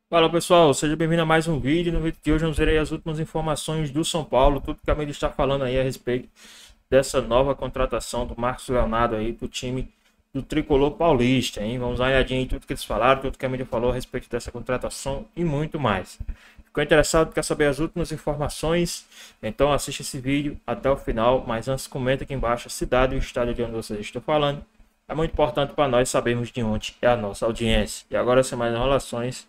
Fala pessoal, seja bem-vindo a mais um vídeo. No vídeo de hoje eu verei as últimas informações do São Paulo, tudo que a mídia está falando aí a respeito dessa nova contratação do Marcos Leonardo aí para o time do Tricolor Paulista, hein? Vamos dar uma olhadinha em tudo que eles falaram, tudo que a mídia falou a respeito dessa contratação e muito mais. Ficou interessado, quer saber as últimas informações? Então assiste esse vídeo até o final, mas antes comenta aqui embaixo a cidade e o estado de onde vocês estão falando. É muito importante para nós sabermos de onde é a nossa audiência. E agora, sem mais enrolações,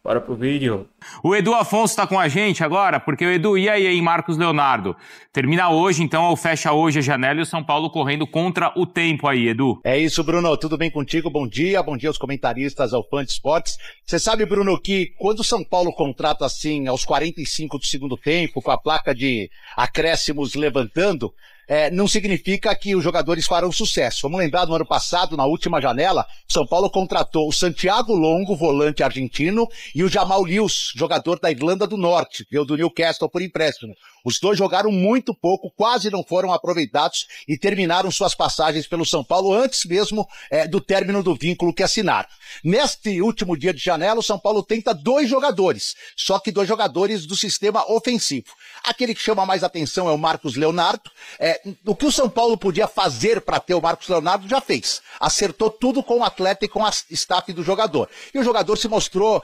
bora pro vídeo. O Edu Afonso está com a gente agora, porque o Edu, e aí, Marcos Leonardo? Termina hoje, então, ou fecha hoje a janela e o São Paulo correndo contra o tempo aí, Edu. É isso, Bruno. Tudo bem contigo? Bom dia aos comentaristas, ao Fã de Esportes. Você sabe, Bruno, que quando o São Paulo contrata assim, aos 45 do segundo tempo, com a placa de acréscimos levantando, não significa que os jogadores farão sucesso. Vamos lembrar, no ano passado, na última janela, São Paulo contratou o Santiago Longo, volante argentino, e o Jamal Lewis, jogador da Irlanda do Norte, veio do Newcastle por empréstimo. Os dois jogaram muito pouco, quase não foram aproveitados e terminaram suas passagens pelo São Paulo antes mesmo do término do vínculo que assinaram. Neste último dia de janela, o São Paulo tenta dois jogadores, só que dois jogadores do sistema ofensivo. Aquele que chama mais atenção é o Marcos Leonardo. O que o São Paulo podia fazer para ter o Marcos Leonardo já fez. Acertou tudo com o atleta e com a staff do jogador. E o jogador se mostrou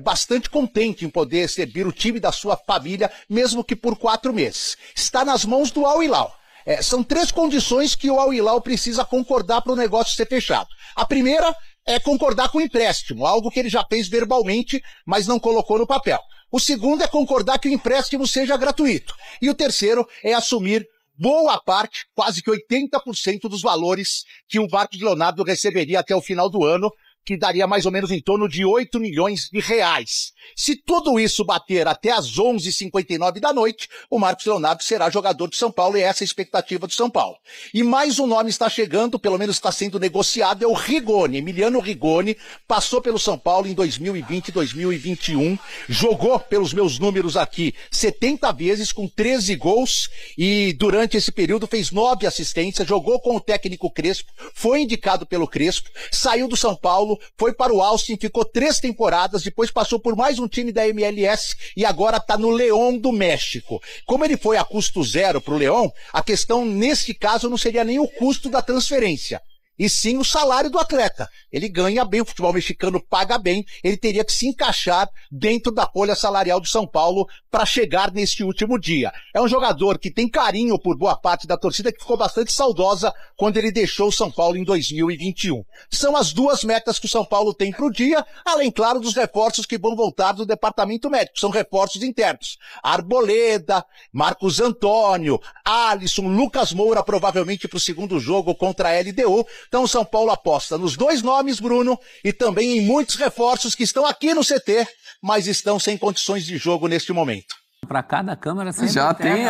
bastante contente em poder servir o time da sua família, mesmo que por 4 meses. Está nas mãos do Al Hilal. São 3 condições que o Al Hilal precisa concordar para o negócio ser fechado. A primeira é concordar com o empréstimo, algo que ele já fez verbalmente, mas não colocou no papel. O segundo é concordar que o empréstimo seja gratuito. E o terceiro é assumir boa parte, quase que 80% dos valores que o Marcos Leonardo receberia até o final do ano, que daria mais ou menos em torno de 8 milhões de reais. Se tudo isso bater até às 11h59 da noite, o Marcos Leonardo será jogador do São Paulo e essa é a expectativa do São Paulo. E mais um nome está chegando, pelo menos está sendo negociado, é o Rigoni. Emiliano Rigoni passou pelo São Paulo em 2020 e 2021, jogou pelos meus números aqui 70 vezes com 13 gols e durante esse período fez 9 assistências, jogou com o técnico Crespo, foi indicado pelo Crespo, saiu do São Paulo, foi para o Austin, ficou 3 temporadas, depois passou por mais um time da MLS e agora está no León do México. Como ele foi a custo zero para o León, a questão neste caso não seria nem o custo da transferência, e sim o salário do atleta. Ele ganha bem, o futebol mexicano paga bem, ele teria que se encaixar dentro da folha salarial de São Paulo para chegar neste último dia. É um jogador que tem carinho por boa parte da torcida, que ficou bastante saudosa quando ele deixou o São Paulo em 2021. São as 2 metas que o São Paulo tem para o dia, além, claro, dos reforços que vão voltar do departamento médico. São reforços internos. Arboleda, Marcos Antônio, Alisson, Lucas Moura, provavelmente para o segundo jogo contra a LDU. Então o São Paulo aposta nos 2 nomes, Bruno, e também em muitos reforços que estão aqui no CT, mas estão sem condições de jogo neste momento. Para cada câmera sempre Já tem,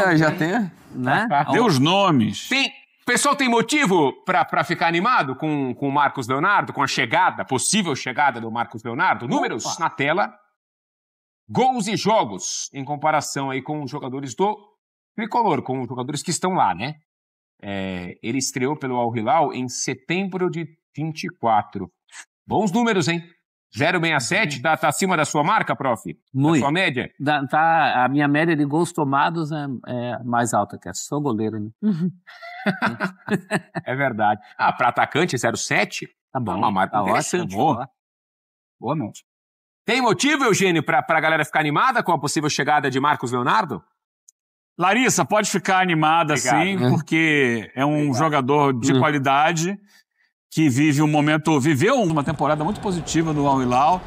né? Dê os nomes. O pessoal tem motivo para ficar animado com o Marcos Leonardo, com a chegada, possível chegada do Marcos Leonardo? Números na tela, gols e jogos, em comparação aí com os jogadores do Tricolor, com os jogadores que estão lá, né? Ele estreou pelo Al Hilal em setembro de 24. Bons números, hein? 0,67, tá acima da sua marca, prof? Muito. Da sua média? A minha média de gols tomados é mais alta que essa. Sou goleiro, né? É verdade. Para atacante, 0,7? Tá bom. Uma marca tá interessante. ótimo. Boa, não. Tem motivo, Eugênio, pra galera ficar animada com a possível chegada de Marcos Leonardo? Larissa, pode ficar animada sim, porque é um jogador de qualidade que viveu uma temporada muito positiva no Al Hilal.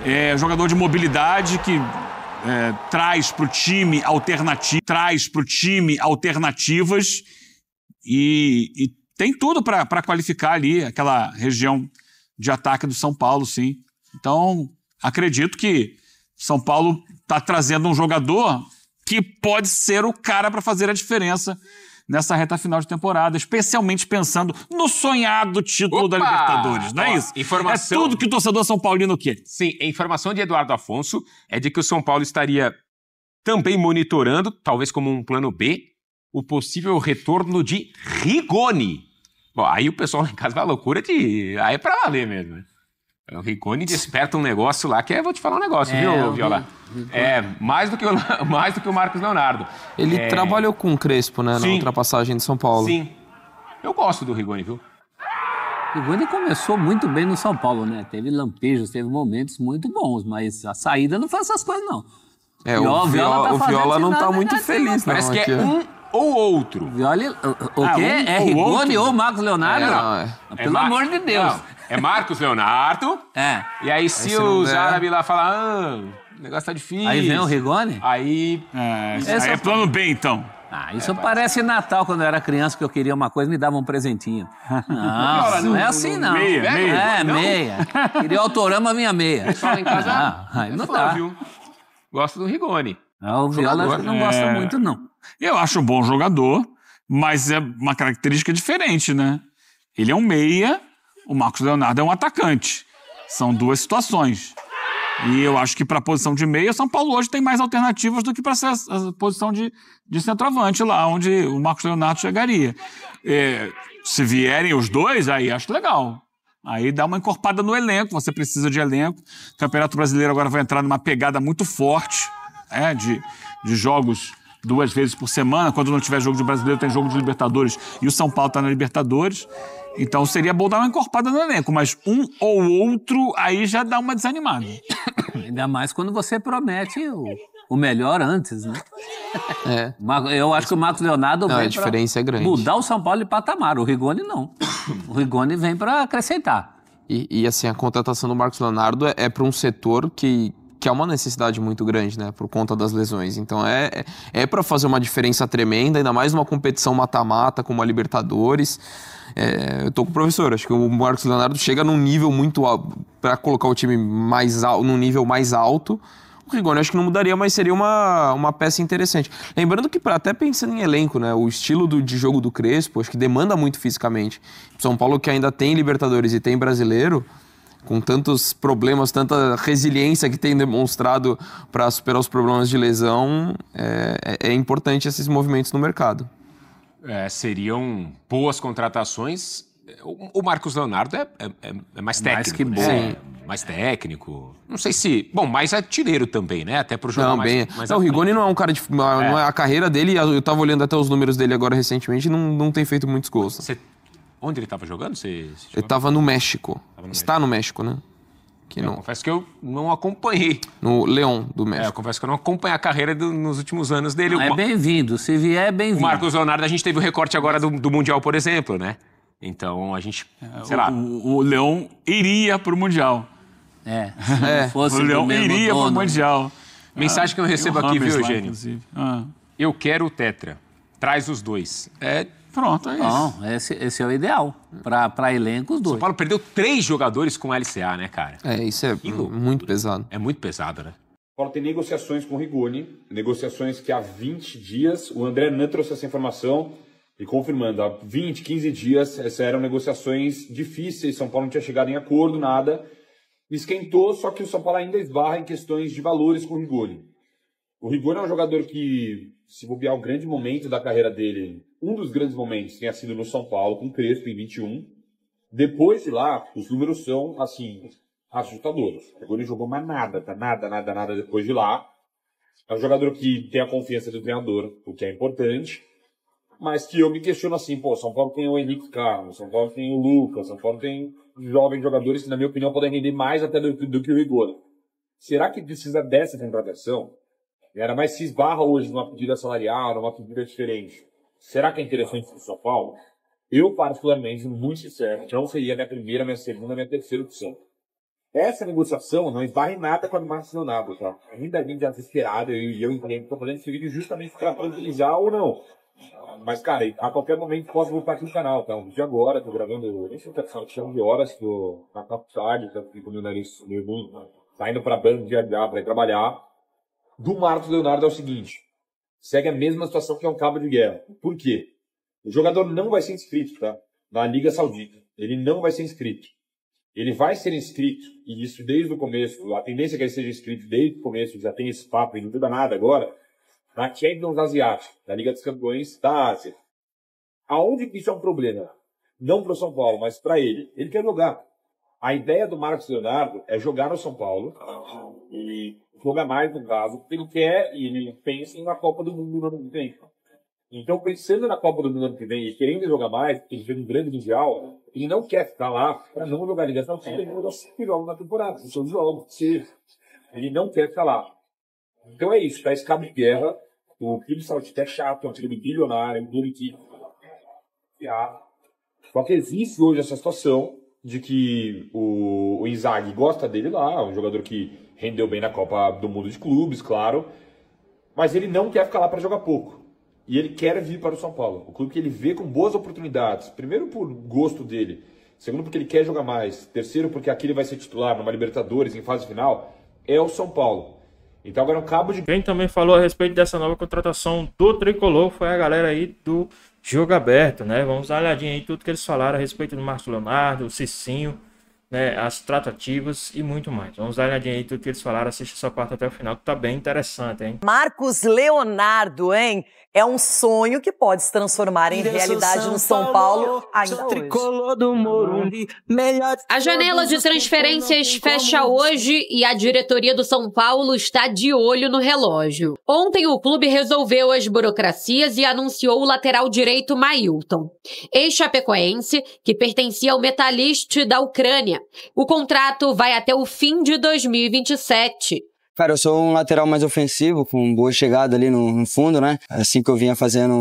É jogador de mobilidade que traz para o time alternativas e tem tudo para qualificar ali aquela região de ataque do São Paulo, sim. Então, acredito que São Paulo está trazendo um jogador que pode ser o cara para fazer a diferença nessa reta final de temporada, especialmente pensando no sonhado título da Libertadores, não é isso? Informação... É tudo que o torcedor São Paulino quer. Sim, a informação de Eduardo Afonso é de que o São Paulo estaria também monitorando, talvez como um plano B, o possível retorno de Rigoni. Bom, aí o pessoal lá em casa vai à loucura de... Aí é pra valer mesmo. O Rigoni desperta um negócio lá que vou te falar um negócio, viu, Viola? Mais do que o Marcos Leonardo. Ele trabalhou com o Crespo, né, na ultrapassagem de São Paulo. Sim. Eu gosto do Rigoni, viu? O Rigoni começou muito bem no São Paulo, né? Teve lampejos, teve momentos muito bons, mas a saída não faz essas coisas, não. O Viola não tá muito feliz, não. Parece que é um ou outro. Viola, o quê? É Rigoni ou Marcos Leonardo? Pelo amor de Deus. Não, é Marcos Leonardo. E aí se os árabes lá falam, o negócio tá difícil. Aí vem o Rigoni? Aí é plano B, então. Isso parece Natal, quando eu era criança, que eu queria uma coisa e me dava um presentinho. Não é assim, não. Meia. Queria autorama, vinha meia. Só em casa, não dá. Viu? Gosto do Rigoni. O Viola acho que não gosta muito, não. Eu acho um bom jogador, mas é uma característica diferente, né? Ele é um meia, o Marcos Leonardo é um atacante. São duas situações. E eu acho que para a posição de meia, São Paulo hoje tem mais alternativas do que para a posição de centroavante lá, onde o Marcos Leonardo chegaria. Se vierem os dois, aí acho legal. Aí dá uma encorpada no elenco, você precisa de elenco. O Campeonato Brasileiro agora vai entrar numa pegada muito forte, de jogos 2 vezes por semana. Quando não tiver jogo de Brasileiro, tem jogo de Libertadores e o São Paulo está na Libertadores. Então seria bom dar uma encorpada no elenco, mas um ou outro aí já dá uma desanimada. Ainda mais quando você promete o melhor antes, né? Eu acho que o Marcos Leonardo vem a diferença é grande. Mudar o São Paulo de patamar. O Rigoni não. O Rigoni vem para acrescentar. E assim, a contratação do Marcos Leonardo é para um setor que é uma necessidade muito grande, né? Por conta das lesões. Então é para fazer uma diferença tremenda, ainda mais numa competição mata-mata como a Libertadores. Eu tô com o professor, acho que o Marcos Leonardo chega num nível muito alto, para colocar o time num nível mais alto. O Rigoni acho que não mudaria, mas seria uma peça interessante. Lembrando que, até pensando em elenco, né, o estilo de jogo do Crespo, acho que demanda muito fisicamente. São Paulo, que ainda tem Libertadores e tem Brasileiro, com tantos problemas, tanta resiliência que tem demonstrado para superar os problemas de lesão, é importante esses movimentos no mercado. Seriam boas contratações. O Marcos Leonardo é mais técnico. Mais que bom. Né? Mais técnico. Não sei se... Bom, mais artilheiro também, né? Até pro jogo mais o Rigoni não é um cara de... Não é a carreira dele, eu tava olhando até os números dele agora recentemente, não tem feito muitos gols. Onde ele tava jogando? Ele tava no México. Está no México, né? Confesso que eu não acompanhei. No León do México. Eu confesso que eu não acompanhei a carreira nos últimos anos dele. É bem-vindo. Se vier, é bem-vindo. O Marcos Leonardo, a gente teve o recorte agora do Mundial, por exemplo, né? Então, a gente, sei lá... O León iria pro Mundial. Se fosse o Leão iria pro Mundial. Mensagem que eu recebo aqui, viu, Eugênio? Lá, eu quero o Tetra. Traz os dois. Pronto, é isso. Não, esse é o ideal. Para elenco, os dois. São Paulo perdeu 3 jogadores com LCA, né, cara? Isso é muito pesado. É muito pesado, né? O Paulo tem negociações com o Rigoni, negociações que há 20 dias, o André Nan trouxe essa informação e confirmando, há 20, 15 dias, essas eram negociações difíceis, São Paulo não tinha chegado em acordo, nada. Esquentou, só que o São Paulo ainda esbarra em questões de valores com o Rigoni. O Rigoni é um jogador que, se bobear o grande momento da carreira dele, um dos grandes momentos tenha sido no São Paulo, com o Crespo em 21. Depois de lá, os números são, assim, assustadores. O Rigoni jogou mais nada, nada depois de lá. É um jogador que tem a confiança do treinador, o que é importante, mas que eu me questiono assim, São Paulo tem o Henrique Carlos, São Paulo tem o Lucas, São Paulo tem jovens jogadores que, na minha opinião, podem render mais até do que o Rigoni. Será que precisa dessa contratação? Era mais se esbarra hoje numa pedida salarial, numa pedida diferente. Será que é interessante para o São Paulo? Eu, particularmente, muito sincero, não seria a minha primeira, minha segunda, minha terceira opção. Essa negociação não esbarra em nada com a do Marcos Leonardo, tá? Ainda a gente já desesperado, eu entendo que estou fazendo esse vídeo justamente para tranquilizar ou não. Mas, cara, a qualquer momento posso voltar aqui no canal, tá? Um vídeo agora, tô gravando, nem sei o que chama de horas, tô na faculdade, tô com o meu nariz saindo pra banco de pra ir trabalhar. Do Marcos Leonardo é o seguinte, segue a mesma situação que é um cabo de guerra. Por quê? O jogador não vai ser inscrito, tá? Na Liga Saudita. Ele não vai ser inscrito. Ele vai ser inscrito, e isso desde o começo, a tendência é que ele seja inscrito desde o começo, já tem esse papo e não muda nada agora, na Champions Asiática, da Liga dos Campeões da Ásia. Aonde que isso é um problema? Não para o São Paulo, mas para ele. Ele quer jogar. A ideia do Marcos Leonardo é jogar no São Paulo e jogar mais, no caso, porque ele quer e ele pensa na Copa do Mundo no ano que vem. Então, pensando na Copa do Mundo no ano que vem e querendo jogar mais, porque ele fez um grande mundial, ele não quer ficar lá para não jogar Liga Nacional, porque ele jogou 5 jogos na temporada, são jogos. Ele não quer ficar lá. Então é isso, tá esse cabo de guerra. O Clube Saudita é chato, é um time bilionário, um clube que... Só que existe hoje essa situação de que o Inzaghi gosta dele lá, um jogador que rendeu bem na Copa do Mundo de Clubes, claro, mas ele não quer ficar lá para jogar pouco. E ele quer vir para o São Paulo, o clube que ele vê com boas oportunidades. Primeiro por gosto dele, segundo porque ele quer jogar mais, terceiro porque aqui ele vai ser titular numa Libertadores em fase final, é o São Paulo. Então agora é um cabo de... Quem também falou a respeito dessa nova contratação do Tricolor foi a galera aí do Jogo Aberto, né? Vamos dar uma olhadinha aí tudo que eles falaram a respeito do Marcos Leonardo, o Cicinho, né? As tratativas e muito mais. Vamos dar uma olhadinha aí tudo que eles falaram, assiste essa parte até o final que tá bem interessante, hein? Marcos Leonardo, hein? É um sonho que pode se transformar em realidade no São Paulo ainda hoje. A janela de transferências fecha hoje e a diretoria do São Paulo está de olho no relógio. Ontem o clube resolveu as burocracias e anunciou o lateral direito Mailton, ex-chapecoense, que pertencia ao Metalist da Ucrânia. O contrato vai até o fim de 2027. Cara, eu sou um lateral mais ofensivo, com boa chegada ali no fundo, né? Assim que eu vinha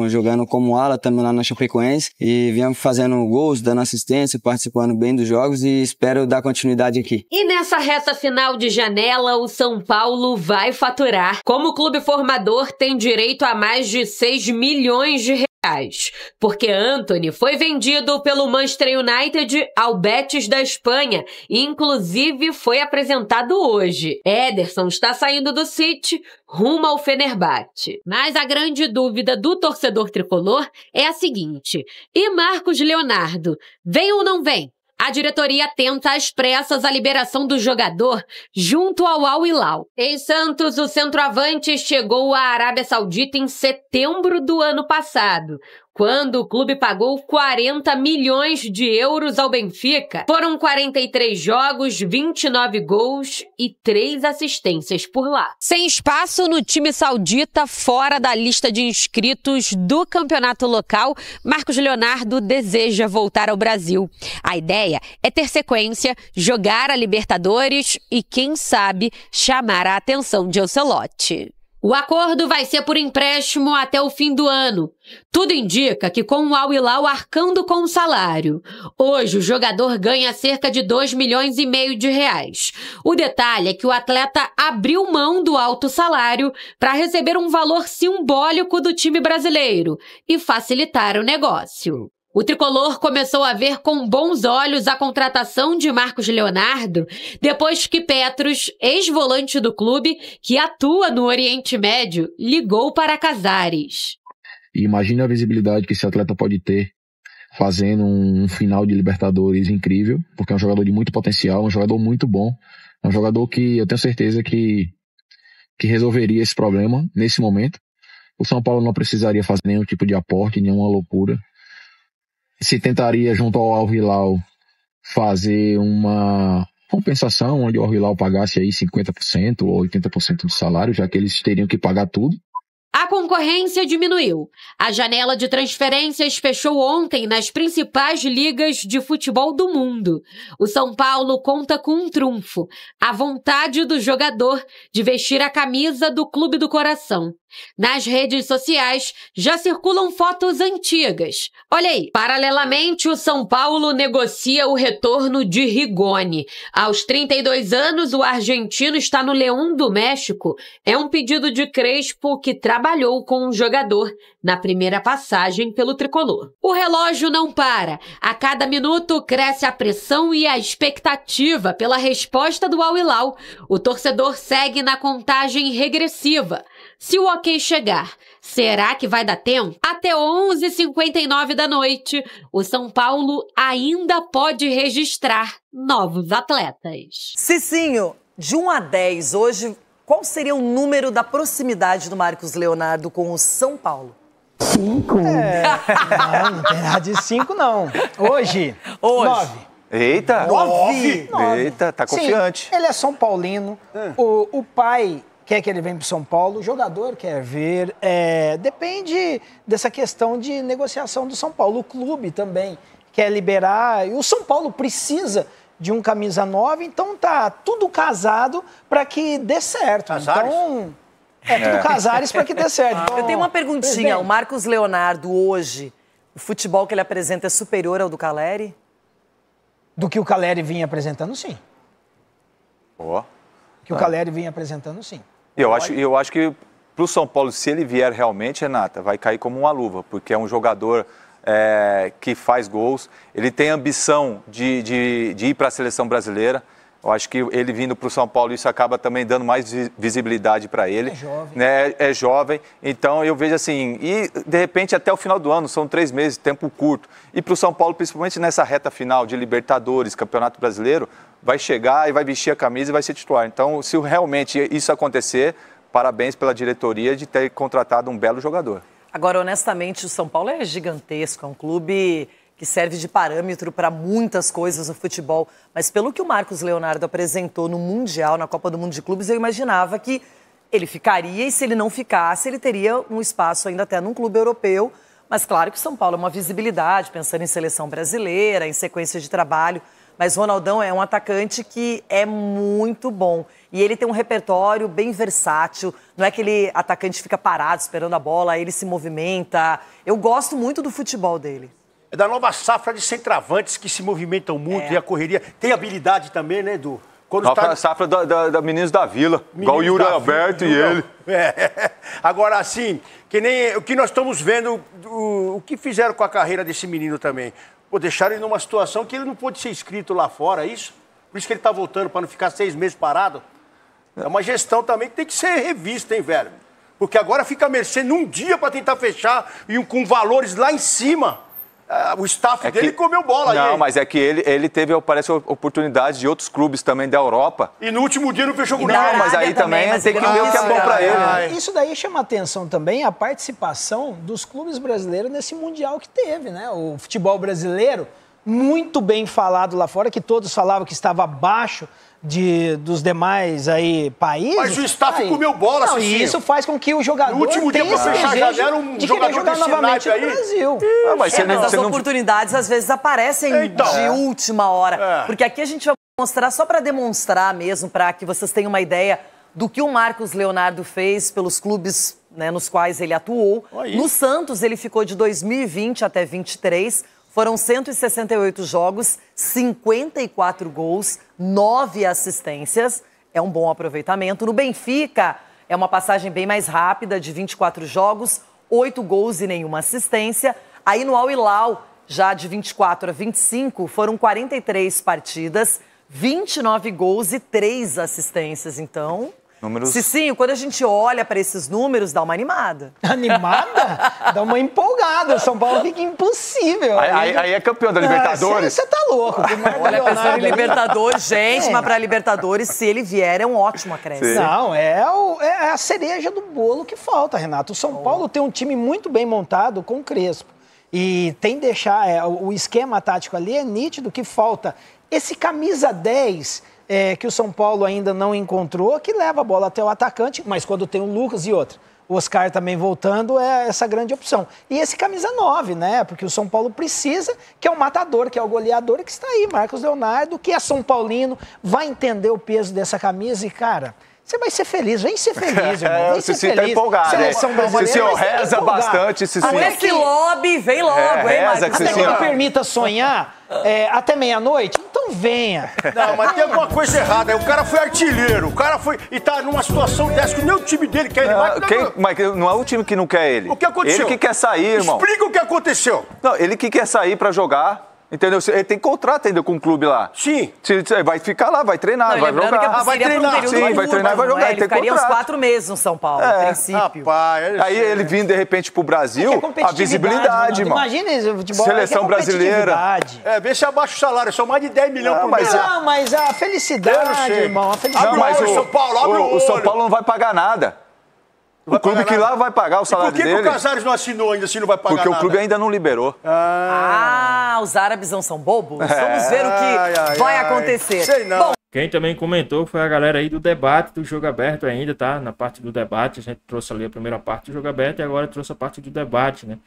jogando como ala, também lá na Chapecoense, e vinha fazendo gols, dando assistência, participando bem dos jogos e espero dar continuidade aqui. E nessa reta final de janela, o São Paulo vai faturar. Como clube formador, tem direito a mais de 6 milhões de reais, porque Antony foi vendido pelo Manchester United ao Betis da Espanha e inclusive foi apresentado hoje. Ederson está saindo do City rumo ao Fenerbahçe. Mas a grande dúvida do torcedor tricolor é a seguinte: e Marcos Leonardo, vem ou não vem? A diretoria tenta às pressas a liberação do jogador junto ao Al Hilal. Em Santos, o centroavante chegou à Arábia Saudita em setembro do ano passado, quando o clube pagou 40 milhões de euros ao Benfica. Foram 43 jogos, 29 gols e 3 assistências por lá. Sem espaço no time saudita, fora da lista de inscritos do campeonato local, Marcos Leonardo deseja voltar ao Brasil. A ideia é ter sequência, jogar a Libertadores e, quem sabe, chamar a atenção de Ancelotti. O acordo vai ser por empréstimo até o fim do ano. Tudo indica que com o Al Hilal arcando com o salário. Hoje o jogador ganha cerca de 2,5 milhões de reais. O detalhe é que o atleta abriu mão do alto salário para receber um valor simbólico do time brasileiro e facilitar o negócio. O tricolor começou a ver com bons olhos a contratação de Marcos Leonardo depois que Petros, ex-volante do clube, que atua no Oriente Médio, ligou para Casares. Imagina a visibilidade que esse atleta pode ter fazendo um final de Libertadores incrível, porque é um jogador de muito potencial, um jogador muito bom, é um jogador que eu tenho certeza que resolveria esse problema nesse momento. O São Paulo não precisaria fazer nenhum tipo de aporte, nenhuma loucura. Se tentaria, junto ao Al Hilal, fazer uma compensação, onde o Al Hilal pagasse aí 50% ou 80% do salário, já que eles teriam que pagar tudo. A concorrência diminuiu. A janela de transferências fechou ontem nas principais ligas de futebol do mundo. O São Paulo conta com um trunfo: a vontade do jogador de vestir a camisa do clube do coração. Nas redes sociais já circulam fotos antigas. Olha aí. Paralelamente, o São Paulo negocia o retorno de Rigoni. Aos 32 anos, o argentino está no León do México. É um pedido de Crespo, que trabalhou com o jogador na primeira passagem pelo tricolor. O relógio não para. A cada minuto cresce a pressão e a expectativa pela resposta do Al Hilal. O torcedor segue na contagem regressiva. Se o ok chegar, será que vai dar tempo? Até 11h59 da noite, o São Paulo ainda pode registrar novos atletas. Cicinho, de 1 a 10, hoje, qual seria o número da proximidade do Marcos Leonardo com o São Paulo? 5. Não tem nada de 5, não. Hoje. 9. Eita! 9? Eita, tá confiante. Sim, ele é São Paulino. O pai quer que ele venha para São Paulo, o jogador quer ver. Depende dessa questão de negociação do São Paulo. O clube também quer liberar. E o São Paulo precisa de um camisa 9, então tá tudo casado para que dê certo. Casares? Então, tudo Casares para que dê certo. Então, eu tenho uma perguntinha. O Marcos Leonardo hoje, o futebol que ele apresenta é superior ao do Calleri? Do que o Calleri vinha apresentando, sim. Ó. Que o Calleri vinha apresentando, sim. Eu acho que pro São Paulo, se ele vier realmente, Renata, vai cair como uma luva, porque é um jogador que faz gols, ele tem ambição de ir para a seleção brasileira. Eu acho que ele vindo para o São Paulo, isso acaba também dando mais visibilidade para ele. É jovem. Né? É jovem. Então, eu vejo assim, e de repente até o final do ano, são 3 meses, tempo curto. E para o São Paulo, principalmente nessa reta final de Libertadores, Campeonato Brasileiro, vai chegar e vai vestir a camisa e vai ser titular. Então, se realmente isso acontecer, parabéns pela diretoria de ter contratado um belo jogador. Agora, honestamente, o São Paulo é gigantesco, é um clube que serve de parâmetro para muitas coisas no futebol. Mas pelo que o Marcos Leonardo apresentou no Mundial, na Copa do Mundo de Clubes, eu imaginava que ele ficaria e se ele não ficasse, ele teria um espaço ainda até num clube europeu. Mas claro que o São Paulo é uma visibilidade, pensando em seleção brasileira, em sequência de trabalho. Mas o Ronaldão é um atacante que é muito bom. E ele tem um repertório bem versátil. Não é aquele atacante que fica parado esperando a bola, ele se movimenta. Eu gosto muito do futebol dele. É da nova safra de centravantes que se movimentam muito e a correria. Tem habilidade também, né, Edu? Nova safra da Meninos da Vila. Igual o Yuri Alberto e ele. Agora, assim, que nem o que nós estamos vendo, o que fizeram com a carreira desse menino também. Pô, deixaram ele numa situação que ele não pôde ser inscrito lá fora, é isso? Por isso que ele tá voltando, para não ficar 6 meses parado. É uma gestão também que tem que ser revista, hein, velho? Porque agora fica a mercê num dia para tentar fechar e com valores lá em cima. O staff dele comeu bola aí. Não, mas é que ele teve, parece, oportunidade de outros clubes também da Europa. E no último dia não fechou com nada. Não, mas aí também tem que ver o que é bom para ele. Né? Isso daí chama atenção também a participação dos clubes brasileiros nesse Mundial que teve, né? O futebol brasileiro, muito bem falado lá fora, que todos falavam que estava abaixo dos demais aí países. Mas o staff comeu bola, não, e isso faz com que o jogador no último dia para fechar já deram um jogador jogar novamente no Brasil. Mas as oportunidades às vezes aparecem de última hora. Porque aqui a gente vai mostrar só para demonstrar mesmo, para que vocês tenham uma ideia do que o Marcos Leonardo fez pelos clubes, né, nos quais ele atuou. No Santos ele ficou de 2020 até 2023. Foram 168 jogos, 54 gols, 9 assistências. É um bom aproveitamento. No Benfica, é uma passagem bem mais rápida, de 24 jogos, 8 gols e nenhuma assistência. Aí no Al Hilal, já de 24 a 25, foram 43 partidas, 29 gols e 3 assistências. Então, Cicinho, quando a gente olha para esses números, dá uma animada. Animada? Dá uma empolgada. O São Paulo fica impossível. Aí é campeão da Libertadores. Você tá louco. Olha, pensando em Libertadores, gente, mas para Libertadores, se ele vier, é um ótimo acréscimo. Não, é a cereja do bolo que falta, Renato. O São Paulo tem um time muito bem montado com o Crespo. E tem que deixar, o esquema tático ali é nítido que falta esse camisa 10... que o São Paulo ainda não encontrou, que leva a bola até o atacante, mas quando tem o Lucas e outra, o Oscar também voltando, é essa grande opção. E esse camisa 9, né? Porque o São Paulo precisa, que é o matador, que é o goleador que está aí, Marcos Leonardo, que é São Paulino, vai entender o peso dessa camisa e, cara... Você vai ser feliz, vem ser feliz, irmão. Vem ser feliz. Tá empolgado, Seleção brasileira. Cicinho reza bastante, Cicinho. Com esse lobby, vem logo, hein, Marcos? Até que me permita sonhar até meia-noite, então venha. Não, mas tem alguma coisa errada. O cara foi artilheiro, o cara foi e tá numa situação dessa que nem o time dele quer ele. Mas não é o time que não quer ele. O que aconteceu? Ele que quer sair, irmão. Explica o que aconteceu. Não, ele que quer sair pra jogar. Entendeu? Ele tem contrato ainda com o clube lá. Sim. Vai ficar lá, vai treinar, vai jogar. Vai treinar. Sim, vai treinar e vai jogar. Ele ficaria uns 4 meses no São Paulo, a princípio. Rapaz, aí ele vindo, de repente, pro Brasil, a visibilidade, irmão. Imagina esse futebol. Seleção brasileira. Vê se abaixa o salário. São mais de 10 milhões por mês. Não, mas a felicidade, irmão. A felicidade. Abre o olho, São Paulo, abre o olho. O São Paulo não vai pagar nada. O clube que lá vai pagar o salário dele. Por que o Casares não assinou ainda se não vai pagar Porque nada? o clube ainda não liberou. Os árabes não são bobos? Vamos ver o que vai acontecer. Sei não. Bom, quem também comentou foi a galera aí do debate do Jogo Aberto ainda, tá? Na parte do debate, a gente trouxe ali a primeira parte do Jogo Aberto e agora trouxe a parte do debate, né?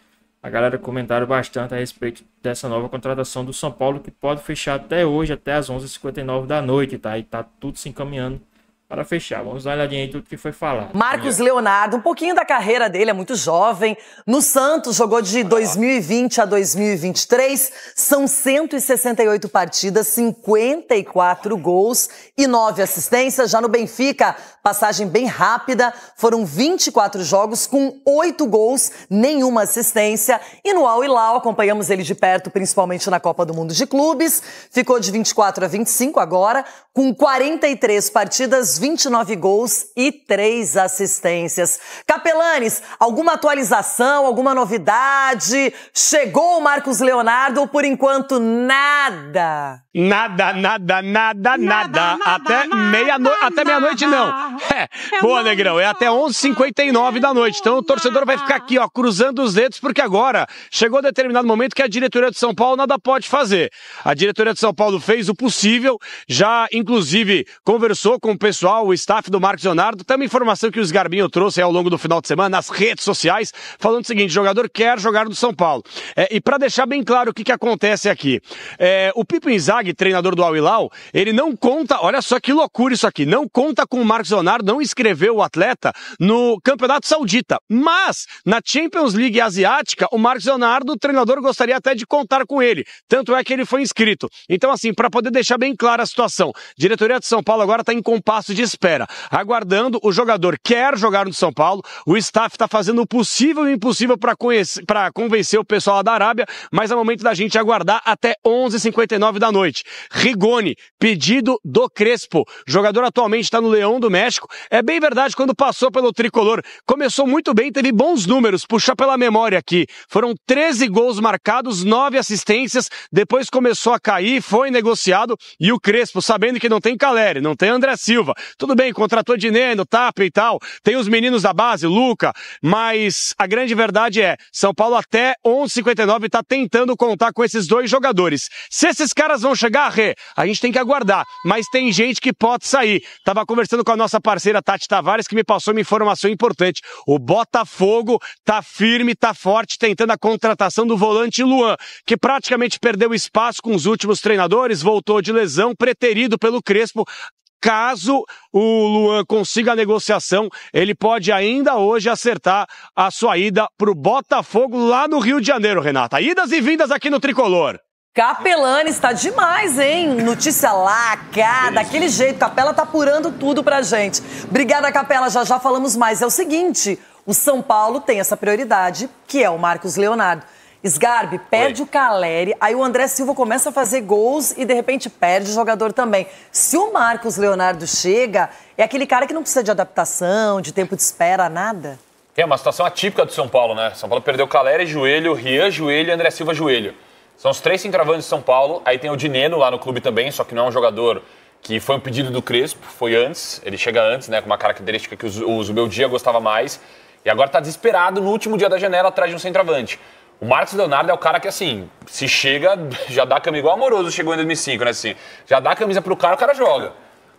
A galera comentaram bastante a respeito dessa nova contratação do São Paulo, que pode fechar até hoje, até as 11h59 da noite, tá? E tá tudo se encaminhando para fechar. Vamos dar uma olhadinha em tudo que foi falado. Marcos Leonardo, um pouquinho da carreira dele, é muito jovem. No Santos, jogou de 2020 a 2023. São 168 partidas, 54 gols e 9 assistências. Já no Benfica, passagem bem rápida. Foram 24 jogos com 8 gols, nenhuma assistência. E no Al Hilal, acompanhamos ele de perto, principalmente na Copa do Mundo de Clubes. Ficou de 24 a 25 agora, com 43 partidas, 29 gols e 3 assistências. Capelanes, alguma atualização, alguma novidade? Chegou o Marcos Leonardo ou por enquanto nada? Nada. Até meia-noite não. Boa, Negrão, é até 11h59 da noite. Então o torcedor vai ficar aqui, ó, cruzando os dedos, porque agora chegou determinado momento que a diretoria de São Paulo nada pode fazer. A diretoria de São Paulo fez o possível, já inclusive conversou com o pessoal, o staff do Marcos Leonardo. Tem uma informação que o Sgarbinho trouxe aí ao longo do final de semana nas redes sociais, falando o seguinte: o jogador quer jogar no São Paulo. E para deixar bem claro o que acontece aqui, o Pipo Inzaghi, treinador do Al Hilal, ele não conta, olha só que loucura isso aqui, não conta com o Marcos Leonardo, não inscreveu o atleta no Campeonato Saudita, mas na Champions League Asiática, o Marcos Leonardo, o treinador, gostaria até de contar com ele, tanto é que ele foi inscrito. Então assim, para poder deixar bem clara a situação, a diretoria de São Paulo agora está em compasso de espera, aguardando. O jogador quer jogar no São Paulo, o staff está fazendo o possível e o impossível para convencer o pessoal lá da Arábia, mas é momento da gente aguardar até 11h59 da noite. Rigoni, pedido do Crespo, jogador atualmente está no Leão do México. É bem verdade, quando passou pelo tricolor, começou muito bem, teve bons números, puxar pela memória aqui, foram 13 gols marcados, 9 assistências, depois começou a cair, foi negociado, e o Crespo, sabendo que não tem Caleri, não tem André Silva, tudo bem, contratou Dineno, Tapa e tal, tem os meninos da base, Luca, mas a grande verdade é, São Paulo até 11h59 está tentando contar com esses dois jogadores. Se esses caras vão chegar, a gente tem que aguardar, mas tem gente que pode sair. Tava conversando com a nossa parceira Tati Tavares, que me passou uma informação importante. O Botafogo tá firme, tá forte, tentando a contratação do volante Luan, que praticamente perdeu espaço com os últimos treinadores, voltou de lesão, preterido pelo Crespo. Caso o Luan consiga a negociação, ele pode ainda hoje acertar a sua ida pro Botafogo lá no Rio de Janeiro, Renata. Idas e vindas aqui no Tricolor. Capelani está demais, hein? Notícia lá, cá, daquele jeito. Capela tá apurando tudo pra gente. Obrigada, Capela. Já falamos mais. É o seguinte, o São Paulo tem essa prioridade, que é o Marcos Leonardo. Sgarbi perde o Caleri, aí o André Silva começa a fazer gols e de repente perde o jogador também. Se o Marcos Leonardo chega, é aquele cara que não precisa de adaptação, de tempo de espera, nada. É uma situação atípica do São Paulo, né? São Paulo perdeu Caleri, joelho, Rian, joelho e André Silva, joelho. São os 3 centroavantes de São Paulo. Aí tem o Dineno lá no clube também, só que não é um jogador que foi um pedido do Crespo, foi antes, ele chega antes, né, com uma característica que o Zubeldia gostava mais. E agora tá desesperado no último dia da janela atrás de um centroavante. O Marcos Leonardo é o cara que, assim, se chega, já dá a camisa, igual o Amoroso chegou em 2005, né, assim, já dá a camisa pro cara, o cara joga.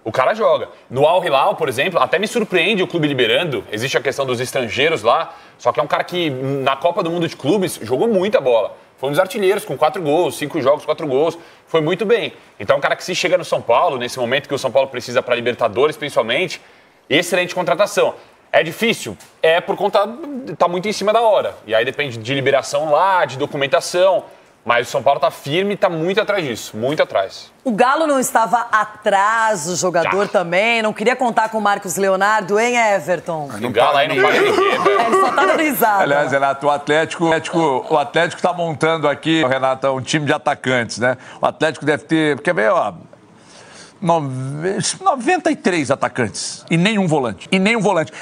O cara joga. No Al Hilal, por exemplo, até me surpreende o clube liberando, existe a questão dos estrangeiros lá, só que é um cara que, na Copa do Mundo de Clubes, jogou muita bola. Foi um dos artilheiros, com 4 gols, 5 jogos, 4 gols, foi muito bem. Então é um cara que se chega no São Paulo, nesse momento que o São Paulo precisa para Libertadores, principalmente, excelente contratação. É difícil? É por conta, tá muito em cima da hora. E aí depende de liberação lá, de documentação. Mas o São Paulo tá firme e tá muito atrás disso, muito atrás. O Galo não estava atrás do jogador também? Não queria contar com o Marcos Leonardo, hein, Everton? O Galo aí não paga ninguém, velho. Ele só tá dando risada. Aliás, Renato, o Atlético tá montando aqui, Renato, um time de atacantes, né? O Atlético deve ter, quer ver, ó, 93 atacantes e nenhum volante.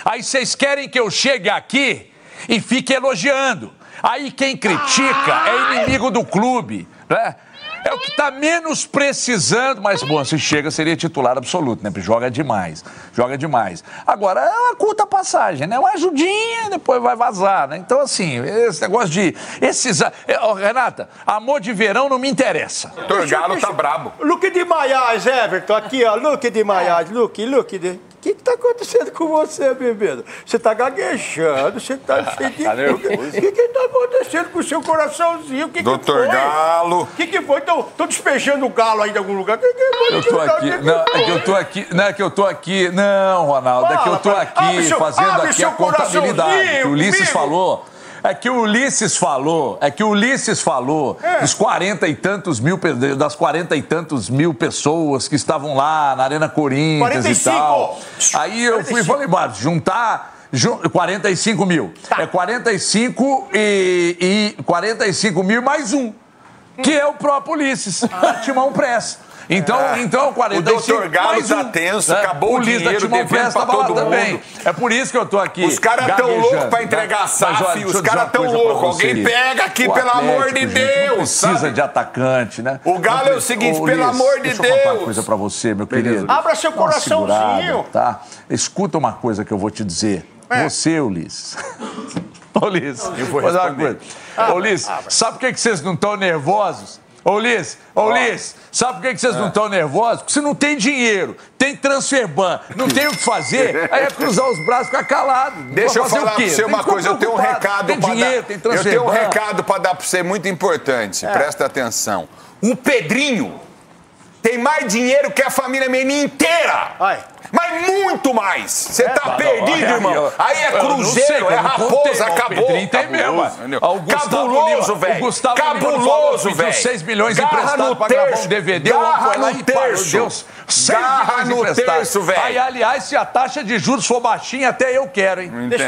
Aí vocês querem que eu chegue aqui e fique elogiando. Aí quem critica é inimigo do clube, né? É o que está menos precisando. Mas, bom, se chega, seria titular absoluto, né? Porque joga demais. Agora, é uma curta passagem, né? Uma ajudinha, depois vai vazar, né? Então, assim, esse negócio de... Renata, amor de verão não me interessa. O Torgalo tá brabo. Luque de Maiás, Everton, aqui, ó. Luque de Maiás, Luque de... O que tá acontecendo com você, bebê? Você tá gaguejando, você tá cheio de... O que tá acontecendo com o seu coraçãozinho? Doutor Galo. O que foi? Estão despejando o galo aí de algum lugar? Eu tô aqui. Não, é que eu tô aqui. Não é que eu tô aqui. Não, Ronaldo. É que eu tô aqui fazendo aqui a contabilidade. O Ulisses falou. É que o Ulisses falou dos 40 e tantos mil, das 40 e tantos mil pessoas que estavam lá na Arena Corinthians 45. E tal. Aí eu fui e falei, juntar 45 mil. Tá. É 45 mil mais um, que é o próprio Ulisses, Timão Press. Então 45... O doutor Galo tá tenso, acabou o dinheiro devendo pra todo mundo. Também. É por isso que eu tô aqui. Os caras tão loucos pra entregar a SAF, os caras tão loucos. Alguém pega aqui, pelo amor de Deus. Precisa de atacante, né? O Galo é o seguinte, pelo amor de Deus. Deixa eu contar uma coisa pra você, meu querido. Abra seu coraçãozinho. Tá? Escuta uma coisa que eu vou te dizer. Você, Ulisses... Ulisses, vou fazer uma coisa. Ulisses, sabe por que vocês não estão nervosos? Ulisses, sabe por que vocês não estão nervosos? Porque você não tem dinheiro, tem transferban, não tem o que fazer, aí é cruzar os braços e ficar calado. Deixa eu falar pra você uma coisa, eu tenho um recado pra dar. Eu tenho um recado pra dar pra você muito importante, presta atenção. O Pedrinho tem mais dinheiro que a família Menin inteira. Mas muito mais. Você tá perdido, irmão. Aí é Cruzeiro, é Raposa, acabou. Tem mesmo. Cabuloso, velho. Cabuloso, velho. 6 milhões emprestados pra gravar um DVD. Garra no terço. Garra no terço, velho. Aí, aliás, se a taxa de juros for baixinha, até eu quero, hein? Deixa eu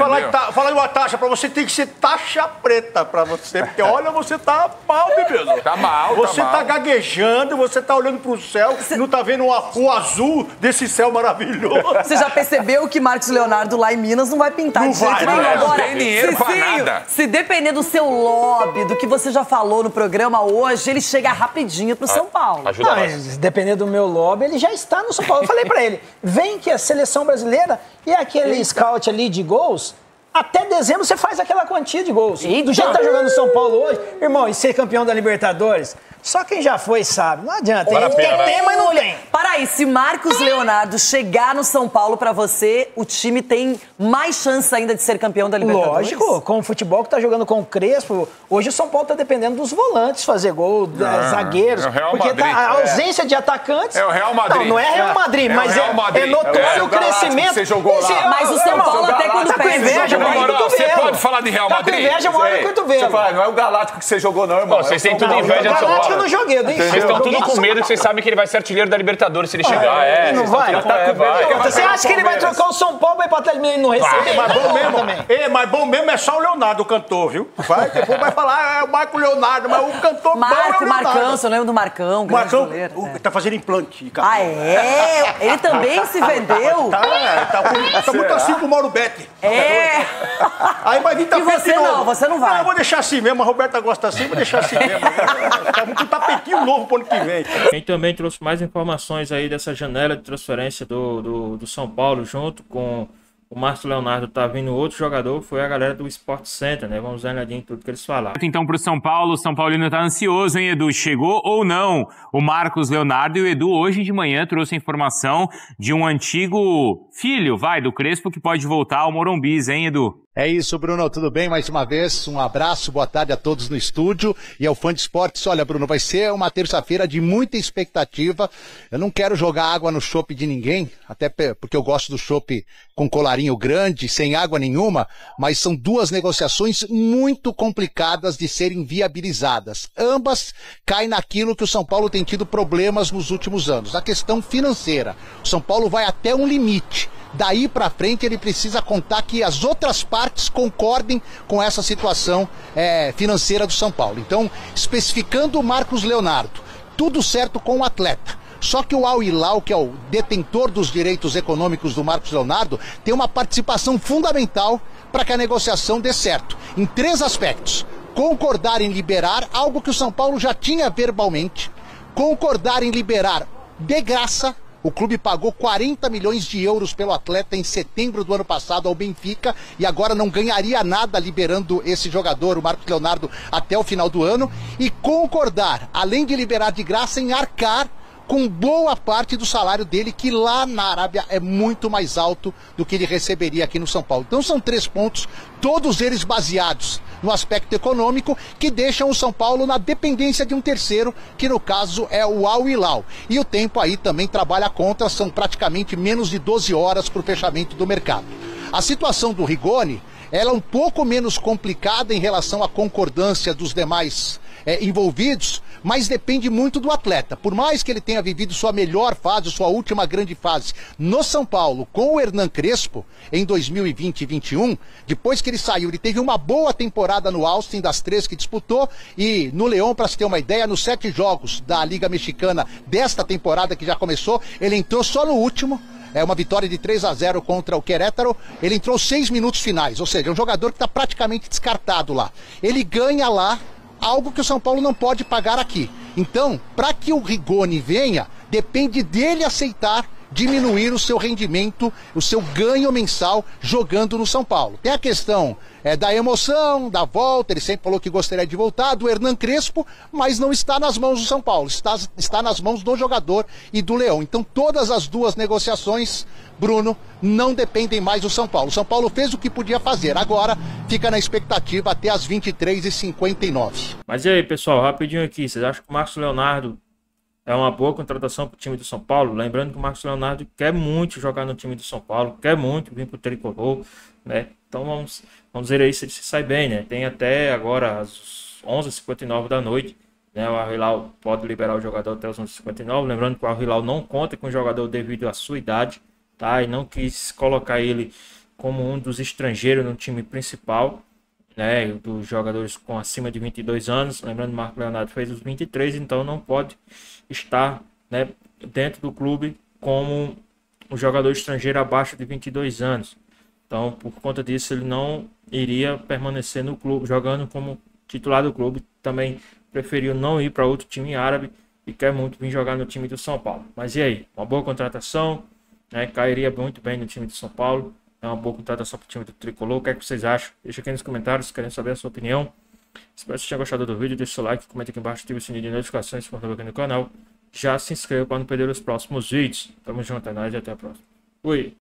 falar uma taxa pra você, tem que ser taxa preta pra você. Porque, olha, você tá mal, bebê. Tá mal, Você tá gaguejando, você tá olhando pro céu, não tá vendo o azul desse céu maravilhoso. Você já percebeu que Marcos Leonardo lá em Minas não vai pintar de jeito nenhum. Agora, não tem dinheiro pra nada. Se depender do seu lobby, do que você já falou no programa hoje, ele chega rapidinho pro São Paulo. Ajuda mais. Dependendo do meu lobby, ele já está no São Paulo. Eu falei pra ele, vem que a seleção brasileira e aquele scout ali de gols... Até dezembro você faz aquela quantia de gols. Eita. Do jeito que tá jogando no São Paulo hoje, irmão, e ser campeão da Libertadores, só quem já foi sabe. Não adianta. Tem, mas não tem. Para aí, se Marcos Leonardo chegar no São Paulo pra você, o time tem mais chance ainda de ser campeão da Libertadores? Lógico, com o futebol que tá jogando com o Crespo, hoje o São Paulo tá dependendo dos volantes fazer gol, zagueiros. É o Real porque Madrid, a ausência de atacantes... É o Real Madrid. Não é Real Madrid, mas é notório o crescimento. Você jogou lá. Mas o São Paulo até quando perde... Você pode falar de Real Madrid? Inveja maior do cotovelo. Não é o Galáctico que você jogou, não, irmão. Vocês têm tudo inveja do São Paulo. O Galáctico eu não joguei, eu Vocês estão tudo com medo que vocês sabem que ele vai ser artilheiro da Libertadores se ele chegar. Não vai. Você acha que ele vai trocar o São Paulo pra ir pra Atlético Mineiro e não receber? Mas bom mesmo também. Mas bom mesmo é só o Leonardo, o cantor, viu? Depois vai falar, é o Marco Leonardo, mas o cantor bom é o Leonardo. Marcão, você lembra do Marcão? Marcão tá fazendo implante. Ah, é? Ele também se vendeu? Tá muito assim com o Mauro Betti. Aí vai vir tapete. E você não, você não vai. Eu vou deixar assim mesmo, a Roberta gosta assim, vou deixar assim mesmo. Tá com um tapetinho novo pro ano que vem. Quem também trouxe mais informações aí dessa janela de transferência do São Paulo, junto com o Márcio Leonardo, tá vindo outro jogador, foi a galera do Sport Center, né? Vamos dar uma olhadinha em tudo que eles falaram. Então, pro São Paulo, o São Paulino tá ansioso, hein, Edu? Chegou ou não o Marcos Leonardo, e o Edu hoje de manhã trouxe a informação de um antigo filho, do Crespo, que pode voltar ao Morumbi, hein, Edu? É isso, Bruno, tudo bem? Mais uma vez, um abraço, boa tarde a todos no estúdio e ao Fã de Esportes. Olha, Bruno, vai ser uma terça-feira de muita expectativa. Eu não quero jogar água no chopp de ninguém, até porque eu gosto do chopp com colarinho grande, sem água nenhuma, mas são duas negociações muito complicadas de serem viabilizadas. Ambas caem naquilo que o São Paulo tem tido problemas nos últimos anos, a questão financeira. O São Paulo vai até um limite. Daí pra frente ele precisa contar que as outras partes concordem com essa situação financeira do São Paulo. Então, especificando o Marcos Leonardo, tudo certo com o atleta. Só que o Al Hilal, que é o detentor dos direitos econômicos do Marcos Leonardo, tem uma participação fundamental para que a negociação dê certo. Em 3 aspectos. Concordar em liberar algo que o São Paulo já tinha verbalmente. concordar em liberar de graça. O clube pagou 40 milhões de euros pelo atleta em setembro do ano passado ao Benfica e agora não ganharia nada liberando esse jogador, o Marcos Leonardo, até o final do ano. E concordar, além de liberar de graça, em arcar com boa parte do salário dele, que lá na Arábia é muito mais alto do que ele receberia aqui no São Paulo. Então são 3 pontos, todos eles baseados no aspecto econômico, que deixam o São Paulo na dependência de um terceiro, que no caso é o Al Hilal. E o tempo aí também trabalha contra, são praticamente menos de 12 horas para o fechamento do mercado. A situação do Rigoni, ela é um pouco menos complicada em relação à concordância dos demais envolvidos, mas depende muito do atleta. Por mais que ele tenha vivido sua melhor fase, sua última grande fase no São Paulo com o Hernan Crespo em 2020 e 2021, depois que ele saiu, ele teve uma boa temporada no Austin, das 3 que disputou, e no León, para se ter uma ideia, nos 7 jogos da Liga Mexicana desta temporada que já começou, ele entrou só no último. É uma vitória de 3-0 contra o Querétaro. Ele entrou 6 minutos finais, ou seja, é um jogador que está praticamente descartado lá. Ele ganha lá algo que o São Paulo não pode pagar aqui. Então, para que o Rigoni venha, depende dele aceitar diminuir o seu rendimento, o seu ganho mensal jogando no São Paulo. Tem a questão da emoção, da volta, ele sempre falou que gostaria de voltar, do Hernan Crespo, mas não está nas mãos do São Paulo, está nas mãos do jogador e do Leão. Então todas as duas negociações, Bruno, não dependem mais do São Paulo. O São Paulo fez o que podia fazer, agora fica na expectativa até as 23h59. Mas e aí, pessoal, rapidinho aqui, vocês acham que o Marcos Leonardo é uma boa contratação para o time do São Paulo? Lembrando que o Marcos Leonardo quer muito jogar no time do São Paulo, quer muito vir para o Tricolor, né? Então vamos ver aí se ele se sai bem, né? Tem até agora às 11h59 da noite, né? O Al Hilal pode liberar o jogador até as 11h59. Lembrando que o Al Hilal não conta com o jogador devido à sua idade, tá? E não quis colocar ele como um dos estrangeiros no time principal, né, dos jogadores com acima de 22 anos. Lembrando que o Marcos Leonardo fez os 23, então não pode estar, né, dentro do clube como um jogador estrangeiro abaixo de 22 anos. Então, por conta disso, ele não iria permanecer no clube, jogando como titular do clube. Também preferiu não ir para outro time árabe e quer muito vir jogar no time do São Paulo. Mas e aí? Uma boa contratação, né? Cairia muito bem no time do São Paulo. É uma boa contratação para o time do Tricolor. O que é que vocês acham? Deixa aqui nos comentários, se querem saber a sua opinião. Espero que vocês tenham gostado do vídeo. Deixe seu like, comente aqui embaixo, ative o sininho de notificações, se for novo aqui no canal. Já se inscreva para não perder os próximos vídeos. Tamo junto, é nóis e até a próxima. Fui!